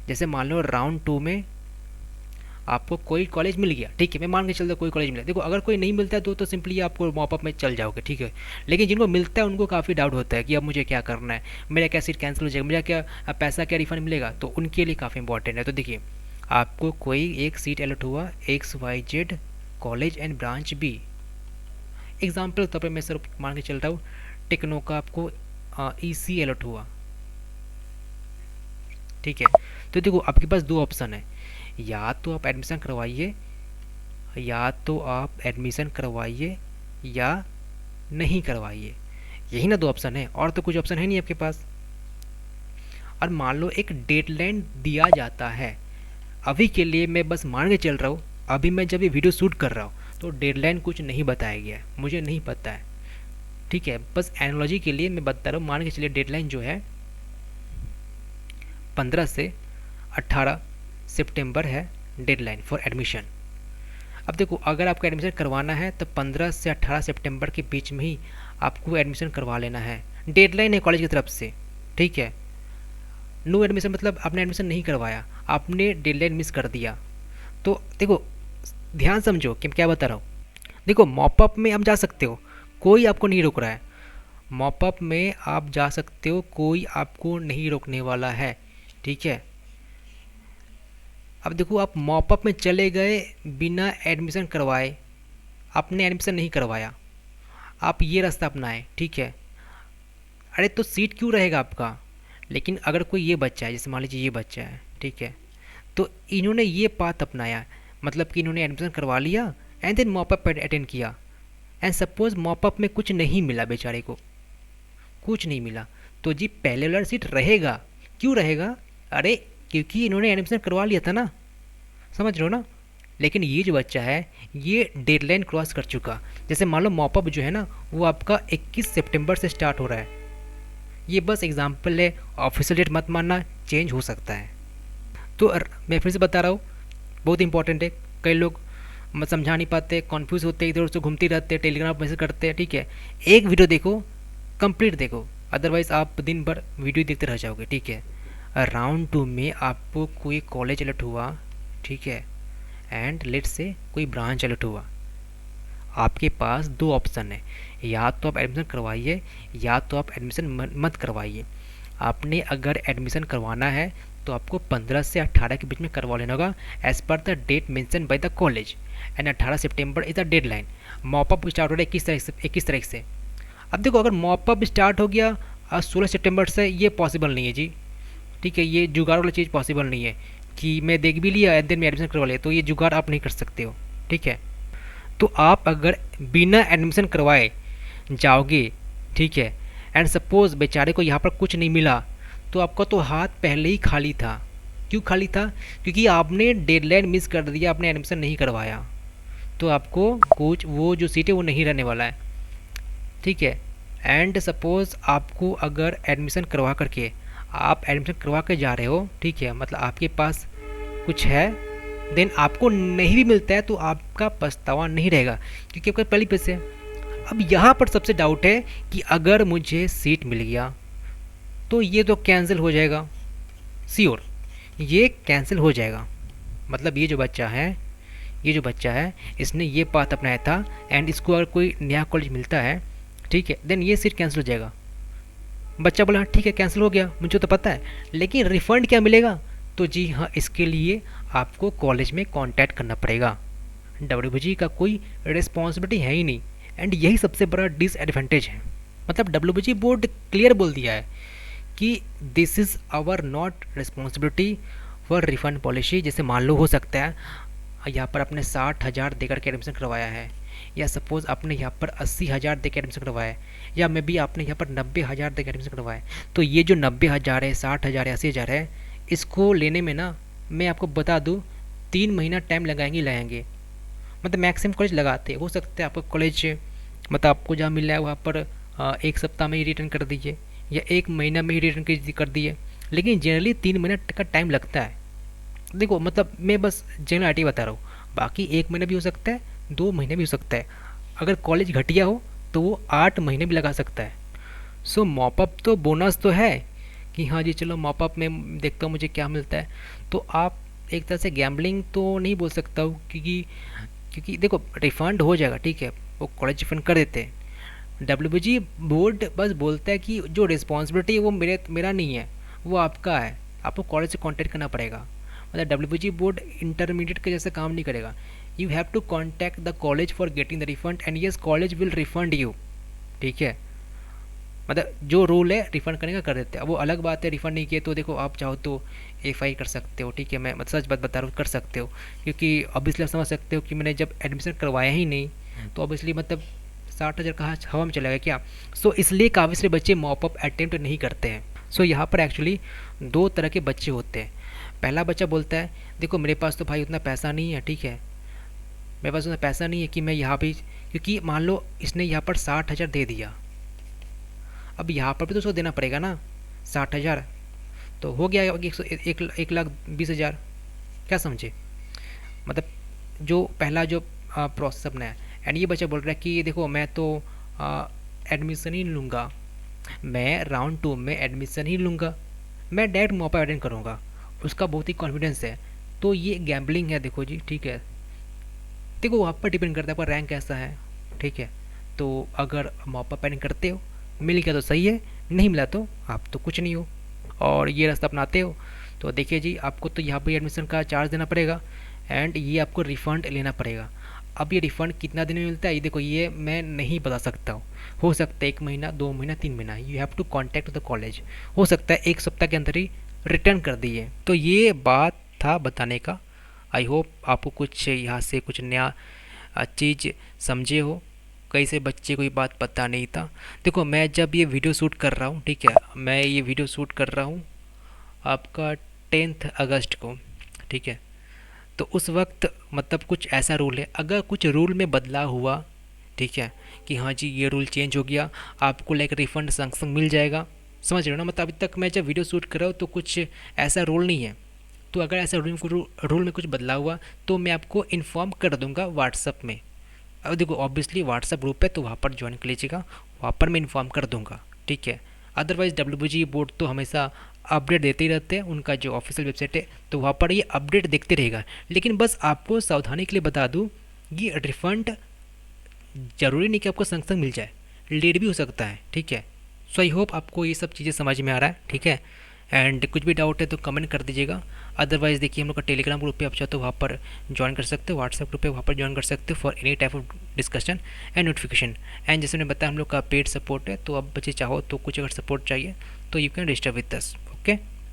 जैसे मान लो राउंड 2 में आपको कोई कॉलेज मिल गया, ठीक है, मैं मान के चलता कोई कॉलेज मिला। देखो अगर कोई नहीं मिलता है तो सिंपली आपको मॉपअप में चल जाओगे, ठीक है। लेकिन जिनको मिलता है उनको काफ़ी डाउट होता है कि अब मुझे क्या करना है, मेरा क्या सीट कैंसिल हो जाएगा, मेरा क्या पैसा क्या रिफंड मिलेगा, तो उनके लिए काफ़ी इंपॉर्टेंट है। तो देखिए आपको कोई एक सीट अलॉट हुआ XYZ college and branch B, example तौर पर मैं सर मान के चल रहा हूँ टेक्नो का आपको EC अलॉट हुआ, ठीक है। तो देखो आपके पास दो ऑप्शन है, या तो आप एडमिशन करवाइए, या तो आप एडमिशन करवाइए या नहीं करवाइए, यही ना दो ऑप्शन है, और तो कुछ ऑप्शन है नहीं आपके पास। और मान लो एक डेडलाइन दिया जाता है, अभी के लिए मैं बस मान के चल रहा हूँ, अभी मैं जब ये वीडियो शूट कर रहा हूँ तो डेडलाइन कुछ नहीं बताया गया है, मुझे नहीं पता है, ठीक है। बस एनालॉजी के लिए मैं बता रहा हूँ, मान के चलिए डेडलाइन जो है 15 से 18 सितंबर है डेडलाइन फॉर एडमिशन। अब देखो अगर आपको एडमिशन करवाना है तो 15 से 18 सितंबर के बीच में ही आपको एडमिशन करवा लेना है, डेडलाइन है कॉलेज की तरफ से, ठीक है। नो एडमिशन मतलब आपने एडमिशन नहीं करवाया, आपने डेडलाइन मिस कर दिया। तो देखो ध्यान समझो कि मैं क्या बता रहा हूँ। देखो मॉपअप में आप जा सकते हो, कोई आपको नहीं रोक रहा है, मॉपअप में आप जा सकते हो, कोई आपको नहीं रोकने वाला है, ठीक है। अब देखो आप मॉपअप में चले गए बिना एडमिशन करवाए, आपने एडमिशन नहीं करवाया, आप ये रास्ता अपनाएं, ठीक है। अरे तो सीट क्यों रहेगा आपका। लेकिन अगर कोई ये बच्चा है, जैसे मान लीजिए ये बच्चा है, ठीक है, तो इन्होंने ये पाथ अपनाया, मतलब कि इन्होंने एडमिशन करवा लिया एंड देन मॉपअप अटेंड किया, एंड सपोज मॉपअप में कुछ नहीं मिला, बेचारे को कुछ नहीं मिला, तो जी पहले वाला सीट रहेगा। क्यों रहेगा, अरे क्योंकि इन्होंने एडमिशन करवा लिया था ना, समझ रहे हो ना। लेकिन ये जो बच्चा है ये डेडलाइन क्रॉस कर चुका, जैसे मान लो मॉपअप जो है ना वो आपका 21 सितंबर से स्टार्ट हो रहा है, ये बस एग्जाम्पल है, ऑफिशियल डेट मत मानना, चेंज हो सकता है। तो मैं फिर से बता रहा हूँ, बहुत इंपॉर्टेंट है, कई लोग समझा नहीं पाते, कॉन्फ्यूज़ होते, इधर उधर घूमते रहते, टेलीग्राम मैसेज करते हैं, ठीक है। एक वीडियो देखो, कंप्लीट देखो, अदरवाइज़ आप दिन भर वीडियो देखते रह जाओगे, ठीक है। राउंड 2 में आपको कोई कॉलेज अलर्ट हुआ, ठीक है, एंड लेट से कोई ब्रांच अलर्ट हुआ, आपके पास दो ऑप्शन है, या तो आप एडमिशन करवाइए या तो आप एडमिशन मत करवाइए। आपने अगर एडमिशन करवाना है तो आपको 15 से 18 के बीच में करवा लेना होगा, as per the date mention by the college, and 18 September is the deadline. Mop up start हो रहा है 21 तारीख से। अब देखो अगर मॉपअप स्टार्ट हो गया 16 सितंबर से, ये पॉसिबल नहीं है जी, ठीक है। ये जुगाड़ वाला चीज़ पॉसिबल नहीं है कि मैं देख भी लिया एंड देन मैं एडमिशन करवा लिया, तो ये जुगाड़ आप नहीं कर सकते हो, ठीक है। तो आप अगर बिना एडमिशन करवाए जाओगे, ठीक है, एंड सपोज बेचारे को यहाँ पर कुछ नहीं मिला, तो आपका तो हाथ पहले ही खाली था। क्यों खाली था, क्योंकि आपने डेडलाइन मिस कर दिया, आपने एडमिशन नहीं करवाया, तो आपको कुछ वो जो सीट है वो नहीं रहने वाला है, ठीक है। एंड सपोज आपको अगर एडमिशन करवा करके आप एडमिशन करवा के जा रहे हो, ठीक है, मतलब आपके पास कुछ है, देन आपको नहीं भी मिलता है तो आपका पछतावा नहीं रहेगा, क्योंकि आपका पहली पैसे है। अब यहाँ पर सबसे डाउट है कि अगर मुझे सीट मिल गया तो ये तो कैंसिल हो जाएगा, श्योर ये कैंसिल हो जाएगा। मतलब ये जो बच्चा है इसने ये पाथ अपनाया था, एंड इसको अगर कोई नया कॉलेज मिलता है, ठीक है, देन ये सीट कैंसिल हो जाएगा। बच्चा बोला हाँ ठीक है कैंसिल हो गया, मुझे तो पता है, लेकिन रिफ़ंड क्या मिलेगा, तो जी हाँ इसके लिए आपको कॉलेज में कांटेक्ट करना पड़ेगा। WBG का कोई रिस्पॉन्सिबिलिटी है ही नहीं, एंड यही सबसे बड़ा डिसएडवांटेज है। मतलब WBG बोर्ड क्लियर बोल दिया है कि this is our not responsibility for refund policy. जैसे मान लो हो सकता है यहाँ पर आपने 60,000 देकर के एडमिशन करवाया है, या सपोज़ आपने यहाँ पर 80,000 देकर एडमिशन करवाया है, या मे बी आपने यहाँ पर 90,000 देकर एडमिशन करवाया है। तो ये जो 90,000 है, 60,000 है, 80,000 है, इसको लेने में ना मैं आपको बता दूँ 3 महीना टाइम लगाएंगे। मतलब मैक्सिमम कॉलेज लगाते हो सकता है आपका कॉलेज मतलब आपको जहाँ मिल रहा है वहाँ पर 1 सप्ताह में ही रिटर्न कर दीजिए, या 1 महीना में ही रिटर्न कर दिए, लेकिन जनरली 3 महीना का टाइम लगता है। देखो मतलब मैं बस जनरलिटी बता रहा हूँ, बाकी 1 महीना भी हो सकता है, 2 महीने भी हो सकता है, अगर कॉलेज घटिया हो तो वो 8 महीने भी लगा सकता है। सो मॉपअप तो बोनस तो है कि हाँ जी चलो मॉपअप में देखता हूँ मुझे क्या मिलता है। तो आप एक तरह से गैम्बलिंग तो नहीं बोल सकता हूँ, क्योंकि क्योंकि देखो रिफ़ंड हो जाएगा, ठीक है, वो कॉलेज रिफ़ंड कर देते हैं। डब्ल्यूबीजी बोर्ड बस बोलता है कि जो रिस्पॉन्सिबिलिटी है वो मेरा नहीं है, वो आपका है, आपको कॉलेज से कांटेक्ट करना पड़ेगा। मतलब डब्ल्यूबीजी बोर्ड इंटरमीडिएट के जैसे काम नहीं करेगा। You have to contact the college for getting the refund and yes college will refund you, ठीक है। मतलब जो रूल है रिफ़ंड करने का कर देते हैं। अब वो अलग बात है, रिफ़ंड नहीं किए तो देखो आप चाहो तो एफआई कर सकते हो, ठीक है, मैं मतलब सच बात बता रहा हूँ, कर सकते हो। क्योंकि ऑब्वियसली आप समझ सकते हो कि मैंने जब एडमिशन करवाया ही नहीं, तो ऑब्वियसली मतलब 60,000 कहाँ हवा में चला गया क्या। सो इसलिए काफ़ी सारे बच्चे मॉप अप अटेम्प्ट नहीं करते हैं। सो यहाँ पर एक्चुअली दो तरह के बच्चे होते हैं। पहला बच्चा बोलता है देखो मेरे पास तो भाई उतना पैसा नहीं है, ठीक है, मेरे पास उतना पैसा नहीं है कि मैं यहाँ भी, क्योंकि मान लो इसने यहाँ पर 60,000 दे दिया, अब यहाँ पर भी तो उसको देना पड़ेगा ना 60,000, तो हो गया 1,20,000। क्या समझे, मतलब जो पहला जो प्रोसेस अपनाया। एंड ये बच्चा बोल रहा है कि देखो मैं तो एडमिशन ही लूँगा, मैं राउंड 2 में एडमिशन ही लूँगा, मैं डायरेक्ट मौका अटेंड करूँगा, उसका बहुत ही कॉन्फिडेंस है। तो ये गैम्बलिंग है, देखो जी, ठीक है। देखो आप पर डिपेंड करता है आपका रैंक कैसा है, ठीक है। तो अगर मौका अटेंड करते हो, मिल गया तो सही है, नहीं मिला तो आप तो कुछ नहीं हो, और ये रास्ता अपनाते हो। तो देखिए जी आपको तो यहाँ पर एडमिशन का चार्ज देना पड़ेगा एंड ये आपको रिफ़ंड लेना पड़ेगा। अब ये रिफ़ंड कितना दिन में मिलता है ये देखो, ये मैं नहीं बता सकता हूँ। हो सकता है 1 महीना, 2 महीना, 3 महीना, you have to contact the college. हो सकता है 1 सप्ताह के अंदर ही रिटर्न कर दिए। तो ये बात था बताने का। आई होप आपको कुछ यहाँ से कुछ नया चीज़ समझे हो। कई से बच्चे को ये बात पता नहीं था। देखो मैं जब ये वीडियो शूट कर रहा हूँ, ठीक है, मैं ये वीडियो शूट कर रहा हूँ आपका 10 अगस्त को, ठीक है। तो उस वक्त मतलब कुछ ऐसा रूल है, अगर कुछ रूल में बदलाव हुआ, ठीक है, कि हाँ जी ये रूल चेंज हो गया, आपको लाइक रिफ़ंड संग संग मिल जाएगा। समझ रहे हो ना, मतलब अभी तक मैं जब वीडियो शूट कर रहा हूँ तो कुछ ऐसा रूल नहीं है। तो अगर ऐसा रूल में कुछ बदलाव हुआ तो मैं आपको इन्फॉर्म कर दूंगा व्हाट्सअप में। अब देखो ऑब्वियसली व्हाट्सअप ग्रुप है तो वहाँ पर ज्वाइन कर लीजिएगा, वहाँ पर मैं इन्फॉर्म कर दूंगा, ठीक है। अदरवाइज़ डब्ल्यूबीजी बोर्ड तो हमेशा अपडेट देते ही रहते हैं, उनका जो ऑफिशियल वेबसाइट है तो वहाँ पर ये अपडेट देखते रहेगा। लेकिन बस आपको सावधानी के लिए बता दूँ, ये रिफ़ंड ज़रूरी नहीं कि आपको संग संग मिल जाए, लेट भी हो सकता है, ठीक है। सो आई होप आपको ये सब चीज़ें समझ में आ रहा है, ठीक है। एंड कुछ भी डाउट है तो कमेंट कर दीजिएगा। अदरवाइज़ देखिए हम लोग का टेलीग्राम ग्रुप पे आप चाहो तो वहाँ पर ज्वाइन कर सकते हो, व्हाट्सएप ग्रुप पे वहाँ पर ज्वाइन कर सकते हो for any type of discussion and notification. And जैसे मैंने बताया हम लोग का पेड सपोर्ट है, तो अब बच्चे चाहो तो कुछ अगर सपोर्ट चाहिए तो you can register with us, okay.